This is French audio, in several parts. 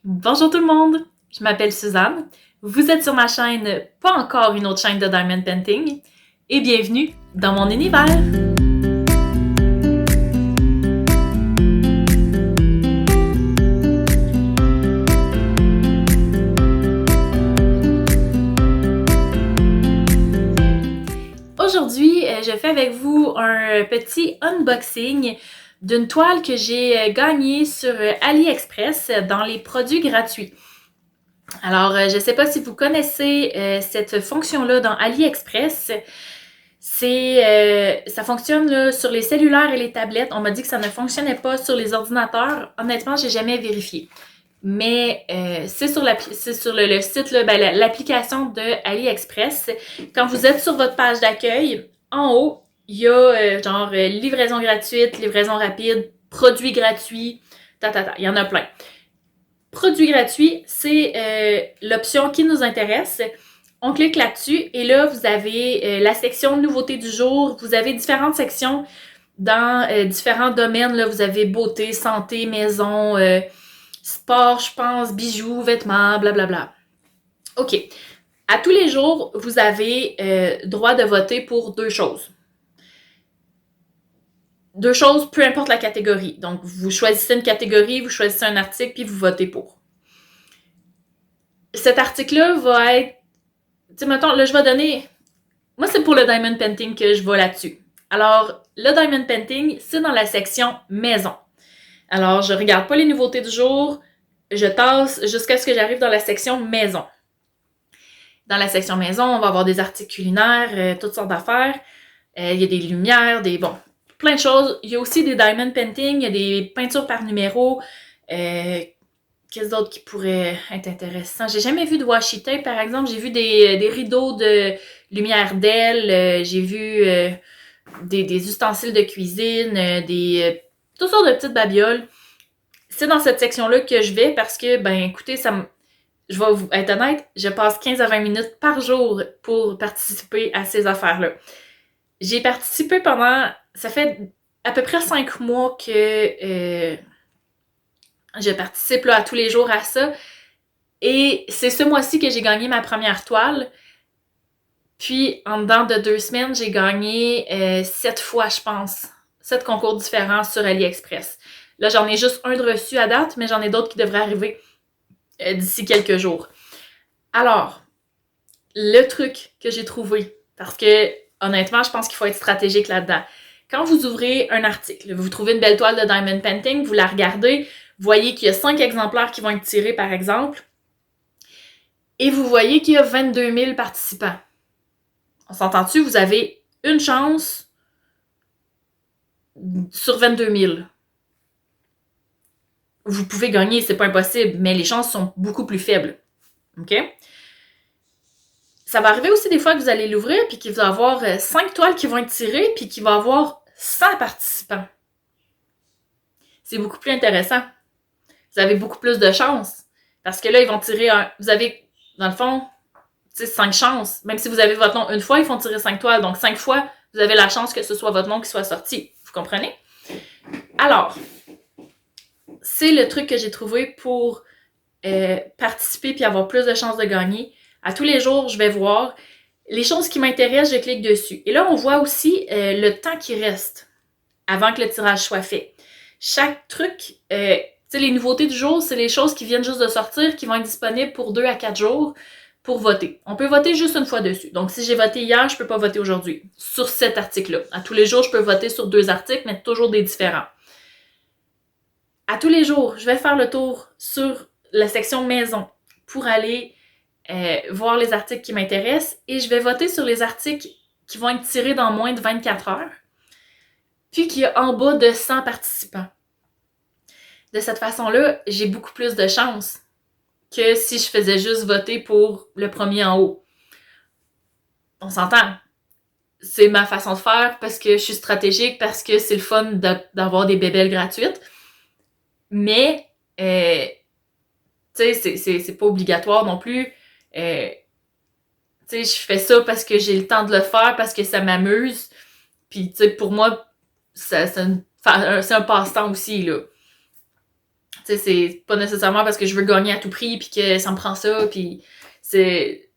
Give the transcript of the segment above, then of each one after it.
Bonjour tout le monde, je m'appelle Suzanne, vous êtes sur ma chaîne Pas encore une autre chaîne de Diamond Painting et bienvenue dans mon univers! Aujourd'hui, je fais avec vous un petit unboxing d'une toile que j'ai gagnée sur AliExpress dans les produits gratuits. Alors, je ne sais pas si vous connaissez cette fonction-là dans AliExpress. Ça fonctionne là, sur les cellulaires et les tablettes. On m'a dit que ça ne fonctionnait pas sur les ordinateurs. Honnêtement, j'ai jamais vérifié. Mais c'est sur le site, l'application de AliExpress. Quand vous êtes sur votre page d'accueil, en haut, il y a livraison gratuite, livraison rapide, produits gratuits, il y en a plein. Produits gratuits, c'est l'option qui nous intéresse. On clique là-dessus et là, vous avez la section nouveautés du jour. Vous avez différentes sections dans différents domaines. Là, vous avez beauté, santé, maison, sport, je pense, bijoux, vêtements, blablabla. OK. À tous les jours, vous avez droit de voter pour deux choses. Deux choses, peu importe la catégorie. Donc, vous choisissez une catégorie, vous choisissez un article, puis vous votez pour. Cet article-là va être... Tu sais, mettons, là, je vais donner... Moi, c'est pour le Diamond Painting que je vais là-dessus. Alors, le Diamond Painting, c'est dans la section maison. Alors, je regarde pas les nouveautés du jour, je tasse jusqu'à ce que j'arrive dans la section maison. Dans la section maison, on va avoir des articles culinaires, toutes sortes d'affaires. Il y a des lumières, plein de choses. Il y a aussi des diamond painting, il y a des peintures par numéro. Qu'est-ce d'autre qui pourrait être intéressant? J'ai jamais vu de washi tape, par exemple. J'ai vu des rideaux de lumière d'aile. J'ai vu des ustensiles de cuisine, toutes sortes de petites babioles. C'est dans cette section-là que je vais parce que, écoutez, je vais vous être honnête, je passe 15 à 20 minutes par jour pour participer à ces affaires-là. J'ai participé ça fait à peu près 5 mois que je participe là, à tous les jours à ça. Et c'est ce mois-ci que j'ai gagné ma première toile. Puis, en dedans de 2 semaines, j'ai gagné 7 fois, je pense, 7 concours différents sur AliExpress. Là, j'en ai juste un de reçu à date, mais j'en ai d'autres qui devraient arriver d'ici quelques jours. Alors, le truc que j'ai trouvé, parce que honnêtement, je pense qu'il faut être stratégique là-dedans. Quand vous ouvrez un article, vous trouvez une belle toile de Diamond Painting, vous la regardez, vous voyez qu'il y a 5 exemplaires qui vont être tirés, par exemple, et vous voyez qu'il y a 22 000 participants. On s'entend-tu? Vous avez une chance sur 22 000. Vous pouvez gagner, c'est pas impossible, mais les chances sont beaucoup plus faibles. OK? Ça va arriver aussi des fois que vous allez l'ouvrir puis qu'il va y avoir 5 toiles qui vont être tirées puis qu'il va y avoir 100 participants. C'est beaucoup plus intéressant. Vous avez beaucoup plus de chances. Parce que là, ils vont tirer vous avez, dans le fond, 5 chances. Même si vous avez votre nom une fois, ils font tirer 5 toiles. Donc, 5 fois, vous avez la chance que ce soit votre nom qui soit sorti. Vous comprenez? Alors, c'est le truc que j'ai trouvé pour participer puis avoir plus de chances de gagner. À tous les jours, je vais voir les choses qui m'intéressent, je clique dessus. Et là, on voit aussi le temps qui reste avant que le tirage soit fait. Chaque truc, les nouveautés du jour, c'est les choses qui viennent juste de sortir, qui vont être disponibles pour 2 à 4 jours pour voter. On peut voter juste une fois dessus. Donc, si j'ai voté hier, je peux pas voter aujourd'hui sur cet article-là. À tous les jours, je peux voter sur 2 articles, mais toujours des différents. À tous les jours, je vais faire le tour sur la section maison pour aller voir les articles qui m'intéressent et je vais voter sur les articles qui vont être tirés dans moins de 24 heures, puis qu'il y a en bas de 100 participants. De cette façon-là, j'ai beaucoup plus de chances que si je faisais juste voter pour le premier en haut. On s'entend. C'est ma façon de faire parce que je suis stratégique, parce que c'est le fun d'avoir des bébelles gratuites. Mais, tu sais, c'est pas obligatoire non plus. Tu sais, je fais ça parce que j'ai le temps de le faire, parce que ça m'amuse. Puis, tu sais, pour moi, c'est un passe-temps aussi, là. Tu sais, c'est pas nécessairement parce que je veux gagner à tout prix, puis que ça me prend ça, puis c'est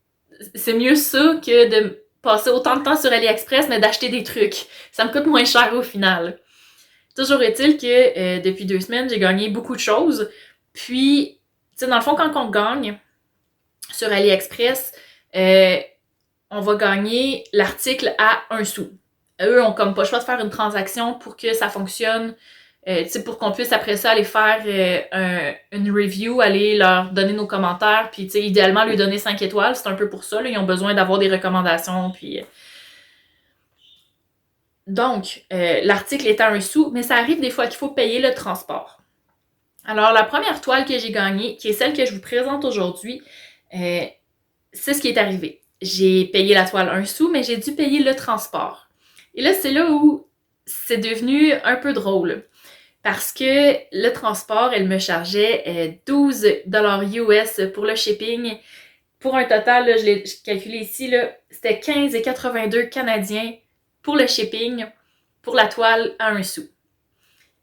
mieux ça que de passer autant de temps sur AliExpress, mais d'acheter des trucs. Ça me coûte moins cher au final. Toujours est-il que depuis 2 semaines, j'ai gagné beaucoup de choses. Puis, tu sais, dans le fond, quand on gagne sur AliExpress, on va gagner l'article à 1 sou. Eux ont comme pas le choix de faire une transaction pour que ça fonctionne, pour qu'on puisse après ça aller faire une review, aller leur donner nos commentaires, puis idéalement lui donner 5 étoiles. C'est un peu pour ça, là, ils ont besoin d'avoir des recommandations, puis... Donc, l'article est à 1 sou, mais ça arrive des fois qu'il faut payer le transport. Alors, la première toile que j'ai gagnée, qui est celle que je vous présente aujourd'hui, c'est ce qui est arrivé. J'ai payé la toile 1 sou, mais j'ai dû payer le transport. Et là, c'est là où c'est devenu un peu drôle. Parce que le transport, elle me chargeait 12 US pour le shipping. Pour un total, là, je l'ai calculé ici, c'était 15,82 canadiens pour le shipping, pour la toile à 1 sou.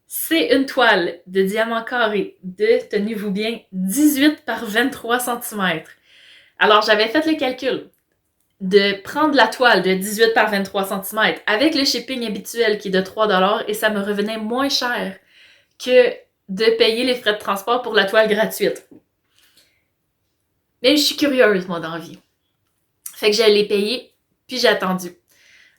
C'est une toile de diamant carré de, tenez-vous bien, 18 par 23 cm. Alors, j'avais fait le calcul de prendre la toile de 18 par 23 cm avec le shipping habituel qui est de 3$ et ça me revenait moins cher que de payer les frais de transport pour la toile gratuite. Mais je suis curieuse, moi, dans la vie. Fait que je l'ai payé, puis j'ai attendu.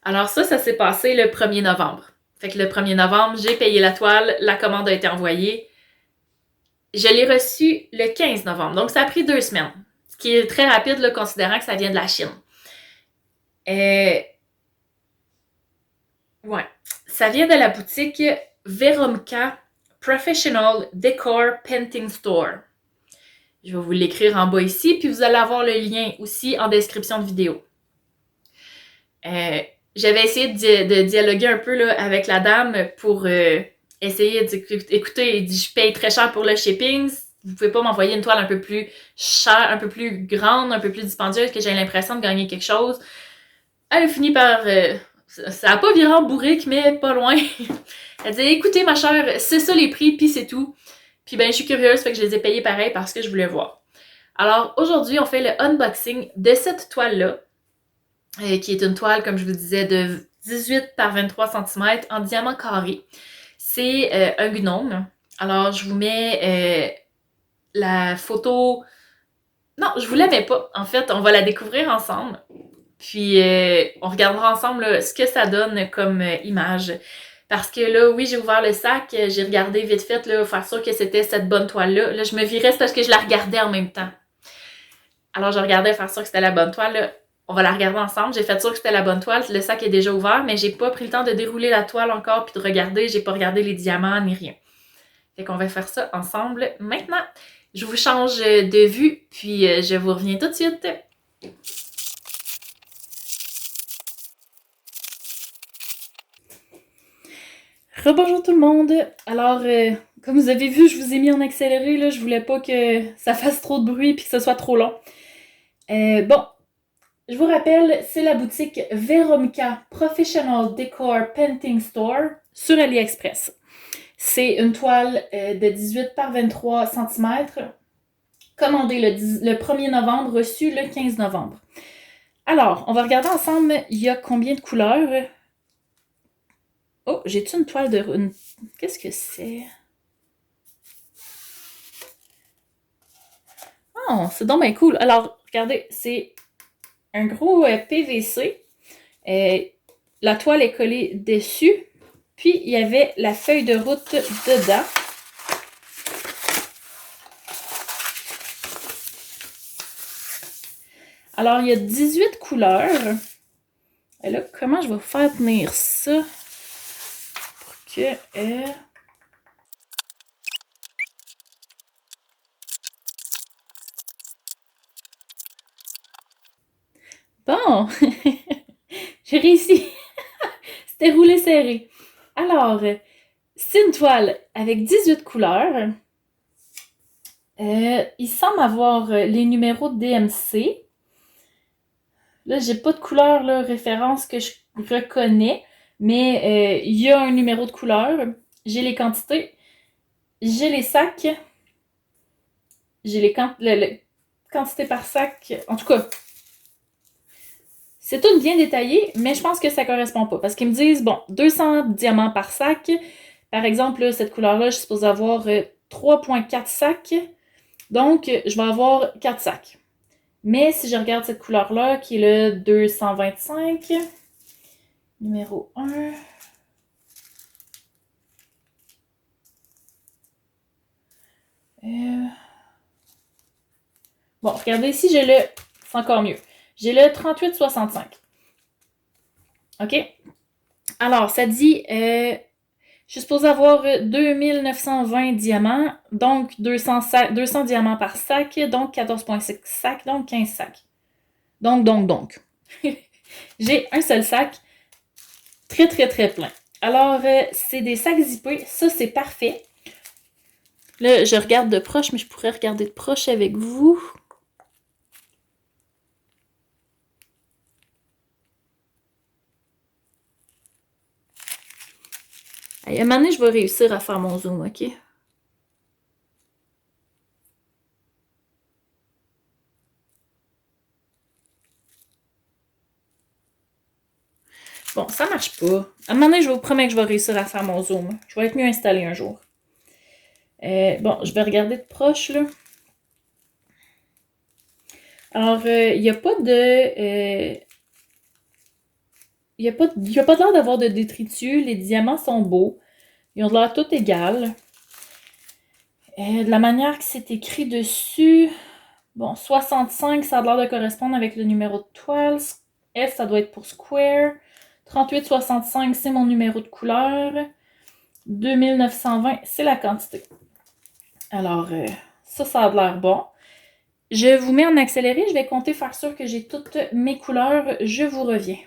Alors ça s'est passé le 1er novembre. Fait que le 1er novembre, j'ai payé la toile, la commande a été envoyée. Je l'ai reçue le 15 novembre, donc ça a pris 2 semaines. Ce qui est très rapide, là, considérant que ça vient de la Chine. Ouais. Ça vient de la boutique Veromka Professional Decor Painting Store. Je vais vous l'écrire en bas ici, puis vous allez avoir le lien aussi en description de vidéo. J'avais essayé de dialoguer un peu là, avec la dame pour essayer d'écouter, il dit je paye très cher pour le shipping, vous pouvez pas m'envoyer une toile un peu plus chère, un peu plus grande, un peu plus dispendieuse, que j'ai l'impression de gagner quelque chose. Elle finit par... ça a pas viré en bourrique, mais pas loin. Elle dit écoutez ma chère, c'est ça les prix, puis c'est tout. Puis ben je suis curieuse, fait que je les ai payés pareil parce que je voulais voir. Alors aujourd'hui, on fait le unboxing de cette toile-là, qui est une toile, comme je vous disais, de 18 par 23 cm en diamant carré. C'est un gnome. Alors je vous mets la photo... Non, je vous la mets pas. En fait, on va la découvrir ensemble. Puis on regardera ensemble là, ce que ça donne comme image. Parce que là, oui, j'ai ouvert le sac, j'ai regardé vite fait, là, faire sûr que c'était cette bonne toile-là. Là, je me virais, c'est parce que je la regardais en même temps. Alors, je regardais faire sûr que c'était la bonne toile. Là. On va la regarder ensemble. J'ai fait sûr que c'était la bonne toile. Le sac est déjà ouvert, mais j'ai pas pris le temps de dérouler la toile encore puis de regarder. J'ai pas regardé les diamants ni rien. Fait qu'on va faire ça ensemble maintenant. Je vous change de vue, puis je vous reviens tout de suite. Rebonjour tout le monde! Alors, comme vous avez vu, je vous ai mis en accéléré, là, je voulais pas que ça fasse trop de bruit et que ce soit trop long. Bon, je vous rappelle, c'est la boutique Veromka Professional Decor Painting Store sur AliExpress. C'est une toile de 18 par 23 cm, commandée le 1er novembre, reçue le 15 novembre. Alors, on va regarder ensemble, il y a combien de couleurs? Oh, j'ai-tu une toile de... Qu'est-ce que c'est? Oh, c'est donc bien cool. Alors, regardez, c'est un gros PVC. La toile est collée dessus. Puis, il y avait la feuille de route dedans. Alors, il y a 18 couleurs. Et là, comment je vais faire tenir ça? Pour que... Bon! J'ai réussi! C'était roulé serré. Alors, c'est une toile avec 18 couleurs. Il semble avoir les numéros de DMC. Là, j'ai pas de couleur là, référence que je reconnais, mais il y a un numéro de couleur. J'ai les quantités. j'ai les sacs, j'ai les quantités par sac, en tout cas, c'est tout bien détaillé, mais je pense que ça correspond pas. Parce qu'ils me disent, bon, 200 diamants par sac. Par exemple, là, cette couleur-là, je suis supposée avoir 3,4 sacs. Donc, je vais avoir 4 sacs. Mais si je regarde cette couleur-là, qui est le 225, numéro 1. Bon, regardez ici, j'ai le... C'est encore mieux. J'ai le 38,65. OK? Alors, ça dit... je suis supposée avoir 2920 diamants, donc 200 diamants par sac, donc 14,6 sacs, donc 15 sacs. Donc. J'ai un seul sac, très, très, très plein. Alors, c'est des sacs zippés, ça, c'est parfait. Là, je regarde de proche, mais je pourrais regarder de proche avec vous. À un moment donné, je vais réussir à faire mon zoom, OK? Bon, ça marche pas. À un moment donné, je vous promets que je vais réussir à faire mon zoom. Je vais être mieux installé un jour. Bon, je vais regarder de proche, là. Alors, il n'y a pas de... il n'y a pas l'air d'avoir de détritus. Les diamants sont beaux. Ils ont l'air tout égal. De la manière que c'est écrit dessus... Bon, 65, ça a l'air de correspondre avec le numéro de toile. F, ça doit être pour square. 38,65, c'est mon numéro de couleur. 2920, c'est la quantité. Alors, ça a l'air bon. Je vous mets en accéléré. Je vais compter, faire sûr que j'ai toutes mes couleurs. Je vous reviens.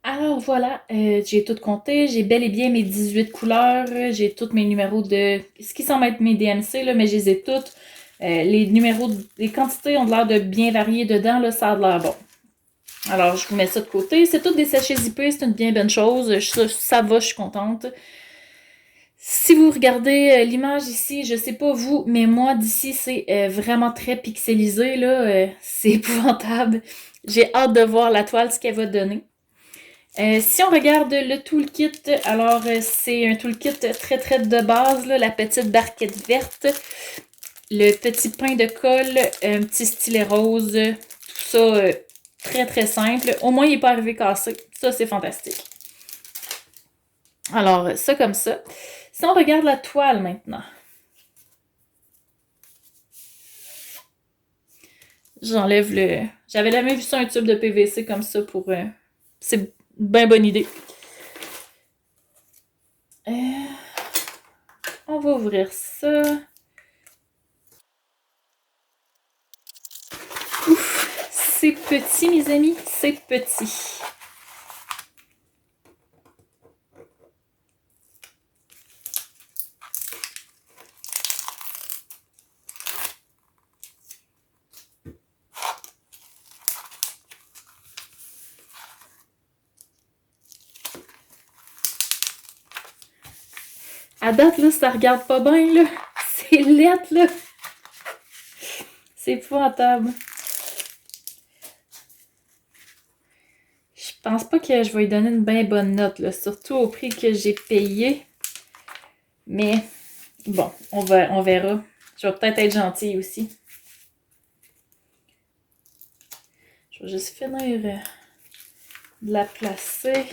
Alors voilà, j'ai tout compté, j'ai bel et bien mes 18 couleurs, j'ai tous mes numéros de... Ce qui semble être mes DMC, là, mais je les ai toutes. Les numéros, les quantités ont l'air de bien varier dedans, là, ça a l'air bon. Alors, je vous mets ça de côté. C'est toutes des sachets zippés, c'est une bien bonne chose. Ça va, je suis contente. Si vous regardez l'image ici, je sais pas vous, mais moi d'ici, c'est vraiment très pixelisé, là. C'est épouvantable. J'ai hâte de voir la toile, ce qu'elle va donner. Si on regarde le toolkit, alors c'est un toolkit très très de base, là, la petite barquette verte, le petit pain de colle, un petit stylet rose, tout ça très très simple. Au moins il n'est pas arrivé cassé, ça c'est fantastique. Alors ça comme ça. Si on regarde la toile maintenant. J'enlève le... J'avais jamais vu ça, un tube de PVC comme ça pour... C'est une bien bonne idée. On va ouvrir ça. Ouf, c'est petit, mes amis, c'est petit. À date, là, ça regarde pas bien, là. C'est lettre, là. C'est épouvantable. Je pense pas que je vais lui donner une bien bonne note, là. Surtout au prix que j'ai payé. Mais, bon, on verra. Je vais peut-être être gentille aussi. Je vais juste finir de la placer.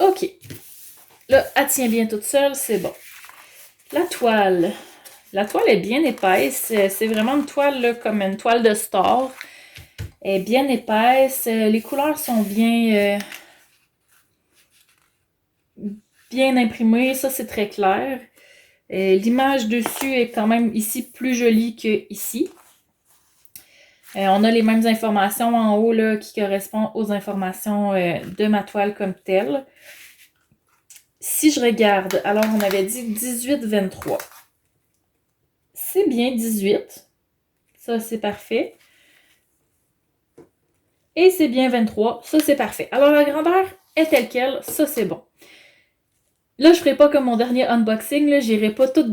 OK. Là, elle tient bien toute seule, c'est bon. La toile. La toile est bien épaisse. C'est vraiment une toile là, comme une toile de store. Elle est bien épaisse. Les couleurs sont bien, bien imprimées. Ça, c'est très clair. L'image dessus est quand même ici plus jolie qu'ici. On a les mêmes informations en haut là, qui correspondent aux informations de ma toile comme telle. Si je regarde, alors on avait dit 18-23. c'est bien 18. Ça, c'est parfait. Et c'est bien 23. Ça, c'est parfait. Alors, la grandeur est telle quelle. Ça, c'est bon. Là, je ferai pas comme mon dernier unboxing. Là, j'irai pas tout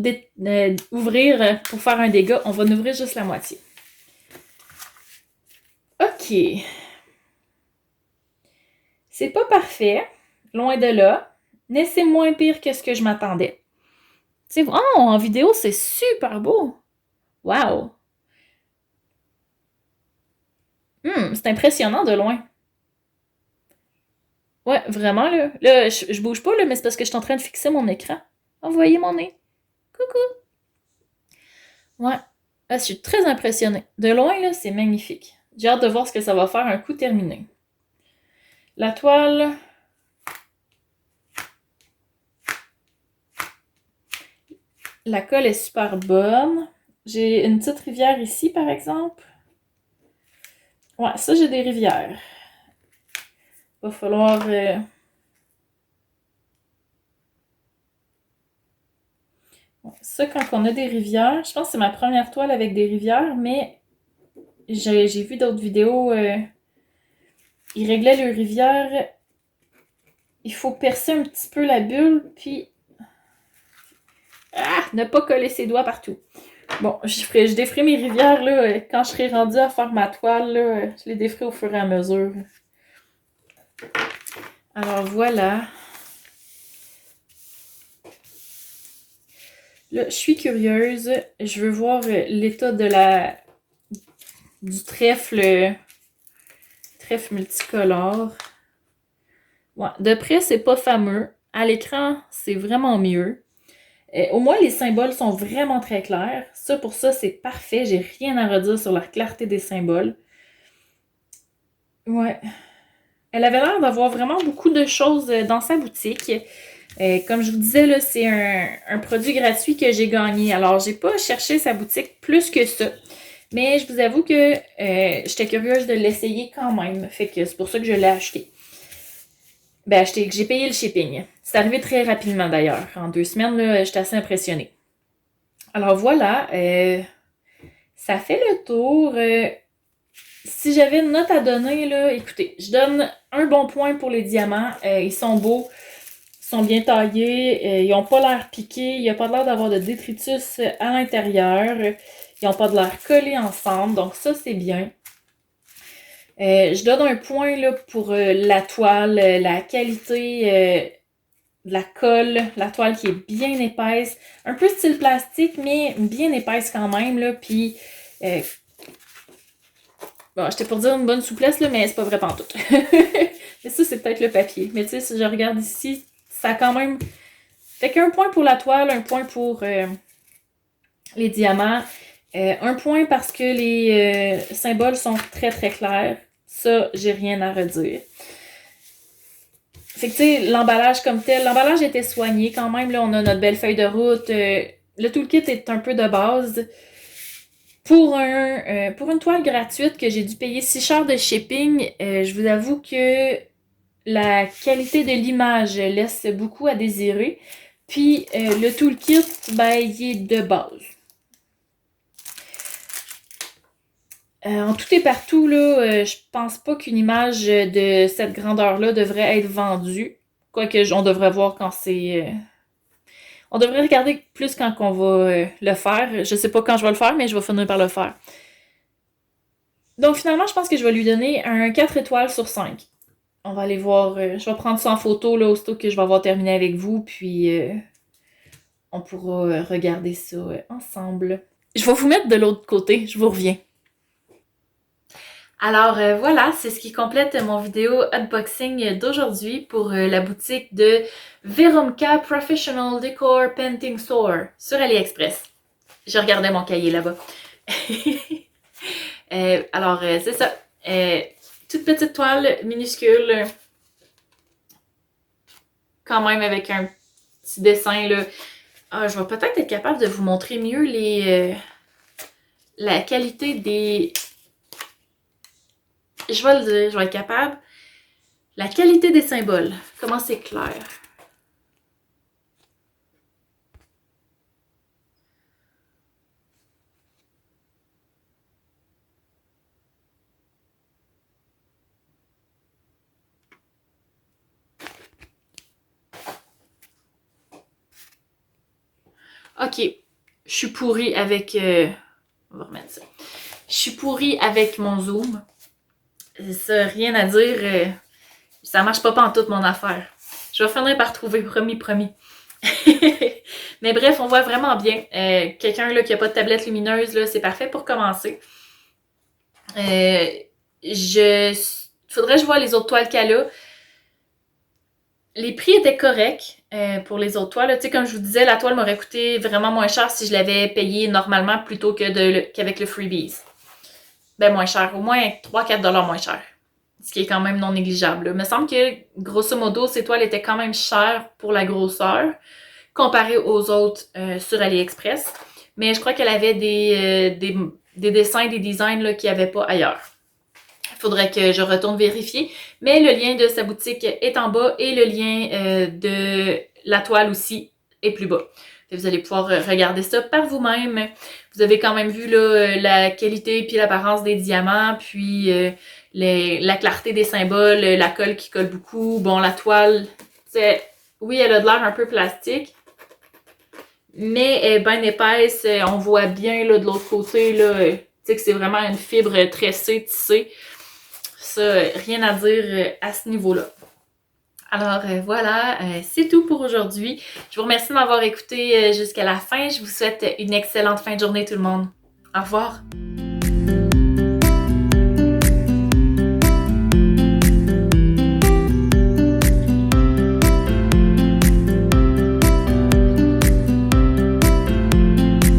ouvrir pour faire un dégât. On va en ouvrir juste la moitié. OK. C'est pas parfait. Loin de là. Mais c'est moins pire que ce que je m'attendais. Oh, en vidéo, c'est super beau. Wow. C'est impressionnant de loin. Ouais, vraiment, là. Là, je bouge pas, là, mais c'est parce que je suis en train de fixer mon écran. Oh, vous voyez mon nez? Coucou! Ouais. Ah, je suis très impressionnée. De loin, là, c'est magnifique. J'ai hâte de voir ce que ça va faire un coup terminé. La toile... La colle est super bonne. J'ai une petite rivière ici, par exemple. Ouais, ça, j'ai des rivières. Va falloir... Ça, quand on a des rivières, je pense que c'est ma première toile avec des rivières, mais j'ai vu d'autres vidéos, ils réglaient les rivières, il faut percer un petit peu la bulle, puis... Ah! Ne pas coller ses doigts partout. Bon, je déferai mes rivières, là, quand je serai rendue à faire ma toile, là, je les déferai au fur et à mesure. Alors, voilà. Là, je suis curieuse. Je veux voir l'état de du trèfle multicolore. Ouais, de près, c'est pas fameux. À l'écran, c'est vraiment mieux. Au moins, les symboles sont vraiment très clairs. Ça, pour ça, c'est parfait. J'ai rien à redire sur la clarté des symboles. Ouais. Elle avait l'air d'avoir vraiment beaucoup de choses dans sa boutique. Comme je vous disais, là, c'est un produit gratuit que j'ai gagné. Alors, j'ai pas cherché sa boutique plus que ça. Mais je vous avoue que j'étais curieuse de l'essayer quand même. Fait que c'est pour ça que je l'ai acheté. Ben, j'ai payé le shipping. C'est arrivé très rapidement d'ailleurs. En 2 semaines, là, j'étais assez impressionnée. Alors voilà, ça fait le tour. Si j'avais une note à donner, là, écoutez, je donne un bon point pour les diamants. Ils sont beaux, ils sont bien taillés, ils n'ont pas l'air piqués, il n'y a pas l'air d'avoir de détritus à l'intérieur. Ils n'ont pas de l'air collés ensemble, donc ça, c'est bien. Je donne un point là, pour la toile, la qualité de la colle, la toile qui est bien épaisse, un peu style plastique, mais bien épaisse quand même, là, puis... bon, j'étais pour dire une bonne souplesse, là, mais c'est pas vrai pantoute. Mais ça, c'est peut-être le papier. Mais tu sais, si je regarde ici, ça a quand même... Fait qu'un point pour la toile, un point pour les diamants, un point parce que les symboles sont très très clairs. Ça, j'ai rien à redire. Fait que tu sais, l'emballage comme tel, l'emballage était soigné quand même. Là, on a notre belle feuille de route. Le toolkit est un peu de base. Pour une toile gratuite que j'ai dû payer si cher de shipping, je vous avoue que la qualité de l'image laisse beaucoup à désirer. Puis le toolkit, ben, il est de base. En tout et partout, là, je pense pas qu'une image de cette grandeur-là devrait être vendue. Quoique, on devrait voir quand c'est... on devrait regarder plus quand on va le faire. Je sais pas quand je vais le faire, mais je vais finir par le faire. Donc finalement, je pense que je vais lui donner un 4 étoiles sur 5. On va aller voir. Je vais prendre ça en photo là, aussitôt que je vais avoir terminé avec vous, puis on pourra regarder ça ensemble. Je vais vous mettre de l'autre côté, je vous reviens. Alors voilà, c'est ce qui complète mon vidéo unboxing d'aujourd'hui pour la boutique de Veromka Professional Decor Painting Store sur AliExpress. Je regardais mon cahier là-bas. Alors c'est ça. Toute petite toile minuscule. Quand même avec un petit dessin là. Ah, je vais peut-être être capable de vous montrer mieux la qualité des... Je vais le dire, je vais être capable. La qualité des symboles. Comment c'est clair. Ok, je suis pourrie avec... on va remettre ça. Je suis pourrie avec mon zoom. Ça, rien à dire. Ça marche pas pantoute mon affaire. Je vais finir par trouver, promis. Mais bref, on voit vraiment bien. Quelqu'un là, qui n'a pas de tablette lumineuse, là, c'est parfait pour commencer. Faudrait que je vois les autres toiles qu'elle a. Les prix étaient corrects pour les autres toiles. Tu sais, comme je vous disais, la toile m'aurait coûté vraiment moins cher si je l'avais payée normalement plutôt qu'avec le freebies. Ben moins cher, au moins 3-4$ moins cher. Ce qui est quand même non négligeable. Il me semble que, grosso modo, ces toiles étaient quand même chères pour la grosseur, comparées aux autres sur AliExpress. Mais je crois qu'elle avait des dessins, des designs là, qu'il n'y avait pas ailleurs. Il faudrait que je retourne vérifier. Mais le lien de sa boutique est en bas et le lien de la toile aussi est plus bas. Vous allez pouvoir regarder ça par vous-même. Vous avez quand même vu là, la qualité puis l'apparence des diamants, puis la clarté des symboles, la colle qui colle beaucoup. Bon, la toile, oui, elle a de l'air un peu plastique, mais elle est bien épaisse. On voit bien là, de l'autre côté là, que c'est vraiment une fibre tressée, tissée. Ça, rien à dire à ce niveau-là. Alors voilà, c'est tout pour aujourd'hui. Je vous remercie de m'avoir écouté jusqu'à la fin. Je vous souhaite une excellente fin de journée tout le monde. Au revoir!